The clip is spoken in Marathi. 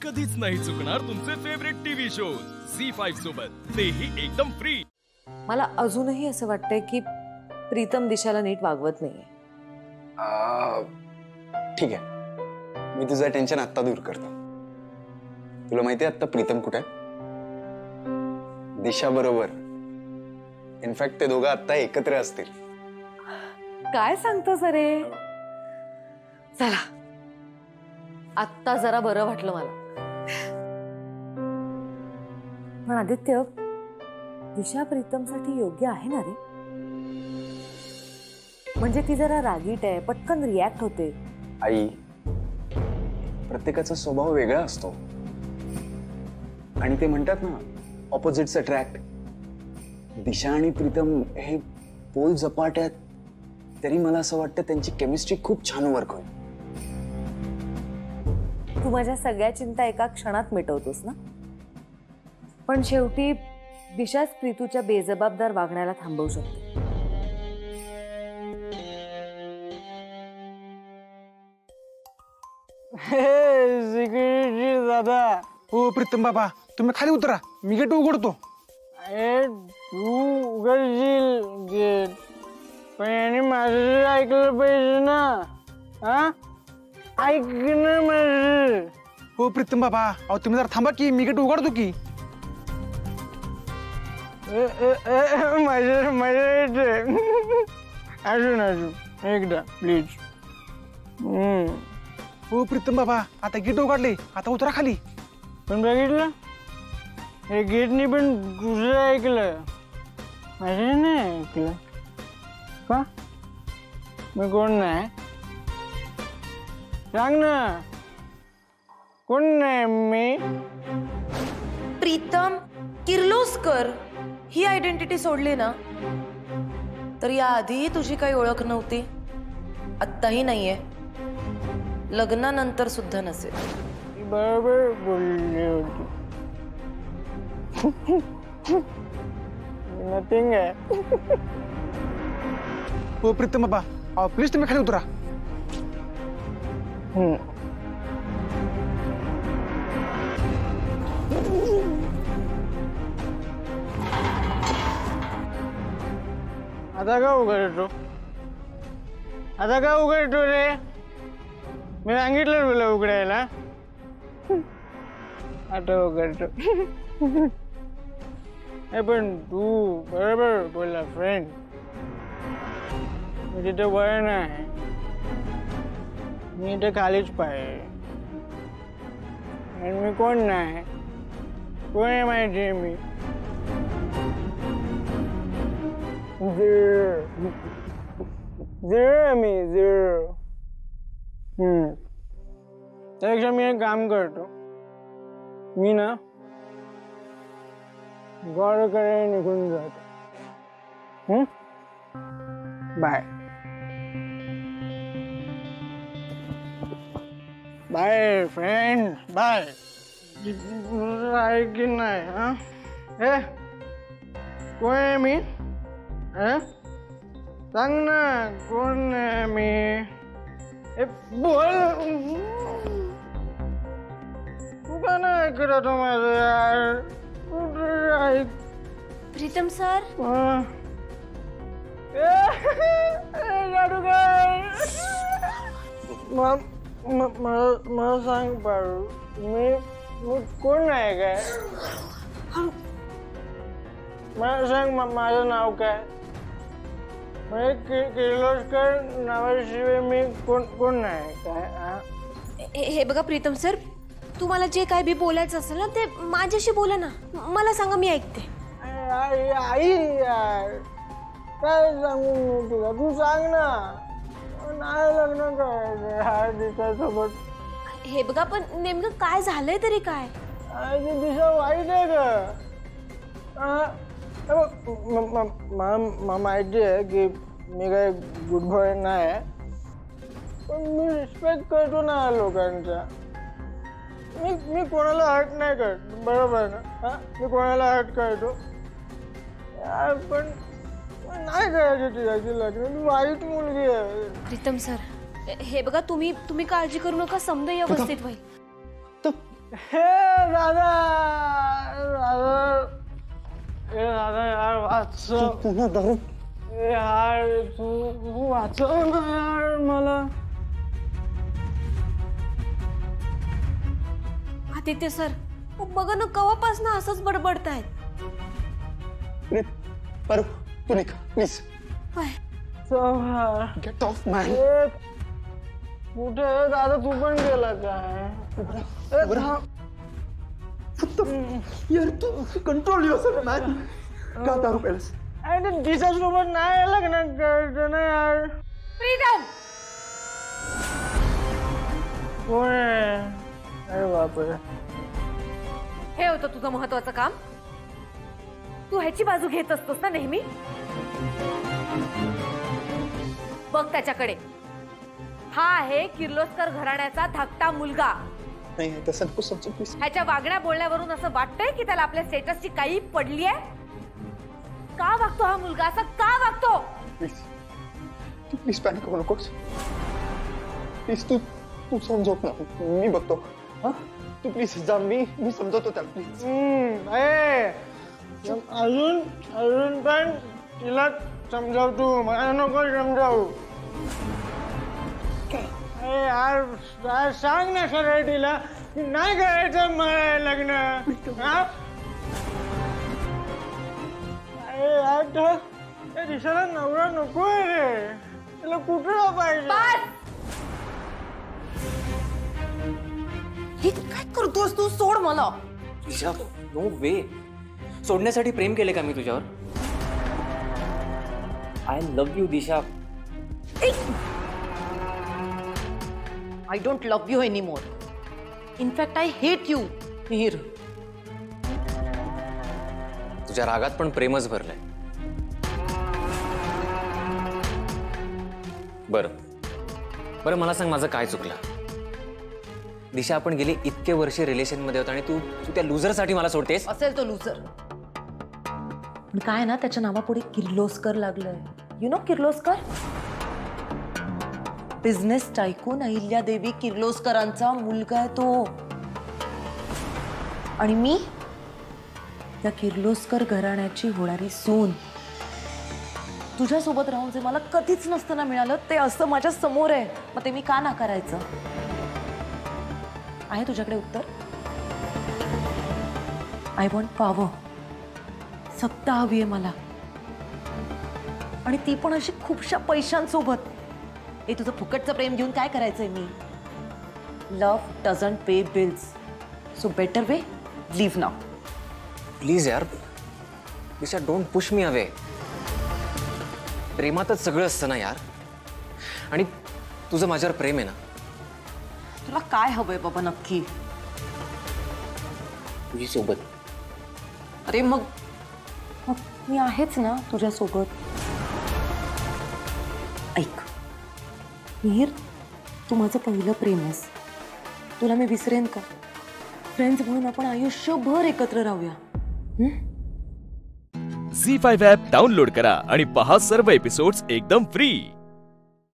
कधीच नाही चुकणार तुमचे फेवरेट टीव्ही शोज झी5 सोबत, तेही एकदम फ्री। मला अजूनही असं वाटतंय की प्रीतम दिशाला नीट वागवत नाहीये। ठीक आहे, मी तुझं टेन्शन आत्ता दूर करतो। तुला माहितीये आत्ता प्रीतम कुठे आहे? दिशा बरोबर। इनफॅक्ट ते दोघं आत्ता एकत्र असतील। काय सांगतोस रे? चला, आत्ता जरा बरं वाटलं मला। पण आदित्य, दिशा प्रीतमसाठी योग्य आहे ना रे? म्हणजे ती जरा रागीट आहे, पटकन रिॲक्ट होते। आई, प्रत्येकाचा स्वभाव वेगळा असतो आणि ते म्हणतात ना, ऑपोजिट्स अट्रॅक्ट। दिशा आणि प्रीतम हे पोल झपाट आहेत, तरी मला असं वाटतं त्यांची केमिस्ट्री खूप छान वर्क होईल। तू माझ्या सगळ्या चिंता एका क्षणात मिटवतोस ना? पण शेवटी दिशाच प्रीतूच्या बेजबाबदार वागण्याला थांबवू शकते। सिक्युरिटी दादा। हो प्रीतम बाबा, तुम्ही खाली उतरा, मी गेट उघडतो। तू उघडशील गेट, पण याने माझं ऐकलं पाहिजे ना? हा, ऐकणं माझं। हो प्रीतम बाबा, अहो तुम्ही जरा थांबा की, मी गेट उघडतो की। माझं अजून एकदा प्लीज। हो प्रीतम बाबा, आता गेट उघडले, आता उतरा खाली। पण बघितलं, हे गेटनी पण तुझं ऐकलं, माझं नाही ऐकलं का? मी कोण नाही सांग ना, कोण नाही मी? प्रीतम किर्लोस्कर ही आयडेंटिटी सोडली ना, तर या आधी तुझी काही ओळख नव्हती, आत्ताही नाहीये, लग्नानंतर सुद्धा नसेल। बरोबर बोलली होती। नथिंग आहे। हो प्रीतम बाबा, अहो प्लीज तुम्ही खाली उतरा। आता का उघडतो? आता का उघडतो रे? मी सांगितलं तुला उघडायला। आता उघडतो। पण तू बरोबर बोलला फ्रेंड, मी तिथे वय नाही, मी इथे खालीच पाहिजे। आणि मी कोण नाही, कोण आहे माहिती मी? झिरो मी झिरो। त्यापेक्षा मी एक काम करतो, मी ना गौरकडे निघून जातो। Bye bye friend, bye. आहे की नाही? हा, हे कोण आहे मी? सांग ना, कोण आहे मी? बोल, तू का नाही ऐकत माझं यार? प्रीतम सर, मला सांग पारू, मी कोण आहे काय? मला सांग, माझं नाव काय? किर्लोस्कर नावाशिवाय मी कोण नाही काय? हे बघा प्रीतम सर, तुम्हाला जे काय बी बोलायचं असेल ना, ते माझ्याशी बोला ना, मला सांगा, मी ऐकते। आई यार, काय सांगू मी तुला? तू सांग ना, नाही लग्न करायचं दिशासोबत। हे बघा, पण नेमकं काय झालंय तरी काय? दिशा वाईट आहे का? मला माहिती आहे की मी काय गुड बॉय नाही, पण मी रिस्पेक्ट करतो ना लोकांचा। मी कोणाला हर्ट नाही करत, बरोबर ना? हा, मी कोणाला हर्ट करतो, पण नाही करायची तुझ्याची लग्न, तू वाईट मुलगी आहे। प्रीतम सर, हे बघा, तुम्ही काळजी करू नका, समजा व्यवस्थित होईल। हे दादा दादा हे दादा यार वाचव पुन्हा दारू यार तू वाचव ना यार मला. आदित्य सर बघा ना कवापासून असंच बडबडतायत. पर तू निघ प्लीज. Gate of man. कुठे आहे दादा? तू पण गेला काय? यार तू कंट्रोल युअरसेल्फ मॅन. का दारू प्यायलास? अरे दिशासोबत नाही लग्न करायचं ना यार. फ्रीडम. कोण आहे? अरे बापरे. हे होतं तुझं महत्वाचं काम. तू ह्याची बाजू घेत असतोस ना नेहमी. बघ त्याच्याकडे. हा आहे किर्लोस्कर घराण्याचा धाकटा मुलगा. नाही तसं नको समजू प्लीज. ह्याच्या वागण्या बोलण्यावरून असं वाटतंय की त्याला आपल्या स्टेटसची काही पडली आहे. का वागतो हा मुलगा असं? का वागतो? प्लीज तू प्लीज पॅनिक करू नकोस. प्लीज तू तू समजव ना. मी बघतो. हा तू प्लीज जा. मी समजवतो त्याला प्लीज. अजून अजून पण तिला समजाव तू. मला नको समजावू. यार सांग ना सरळ तिला की नाही करायचं मला लग्न. अरे यार त्या दिशाला नवरा नको आहे रे. तिला कुठं पाहिजे? हे काय करतोस तू? सोड मला. दिशा नो वे. सोडण्यासाठी प्रेम केले का मी तुझ्यावर? I love you Disha. I don't love you anymore. In fact, I hate you, Mihir. तुझ्या रागात पण प्रेमच भरलंय. बरं मला सांग माझं काय चुकलं? दिशा आपण गेली इतके वर्ष रिलेशन मध्ये होतो आणि तू त्या लुझरसाठी मला सोडतेस? असेल तो लुझर. पण काय ना त्याच्या नावापुढे किर्लोस्कर लागलंय. You know Kirloskar? Business tycoon Ahilyadevi किर्लोस्करांचा मुलगा आहे तो. आणि मी त्या किर्लोस्कर घराण्याची होणारी सून. तुझ्यासोबत राहून जे मला कधीच नसताना मिळालं ते असं माझ्या समोर आहे. मग ते मी का नाकारायचं? आहे तुझ्याकडे उत्तर? I want power. सत्ता हवी आहे मला. आणि ती पण अशी खूपशा पैशांसोबत. हे तुझं फुकटचं प्रेम घेऊन काय करायचंय मी? Love doesn't pay bills. So better we leave now. Please यार Disha don't push me away. प्रेमातच सगळं असतं ना यार. आणि तुझं माझ्यावर प्रेम आहे ना. तुला काय हवंय बाबा नक्की? तुझी सोबत. अरे मग मी आहेच ना तुझ्यासोबत. ऐक मिहिर, तू माझं पहिलं प्रेम आहेस. तुला मी विसरेन का? फ्रेंड्स म्हणून आपण आयुष्यभर एकत्र राहूया. झी5 ॲप डाउनलोड करा आणि पहा सर्व एपिसोड्स एकदम फ्री.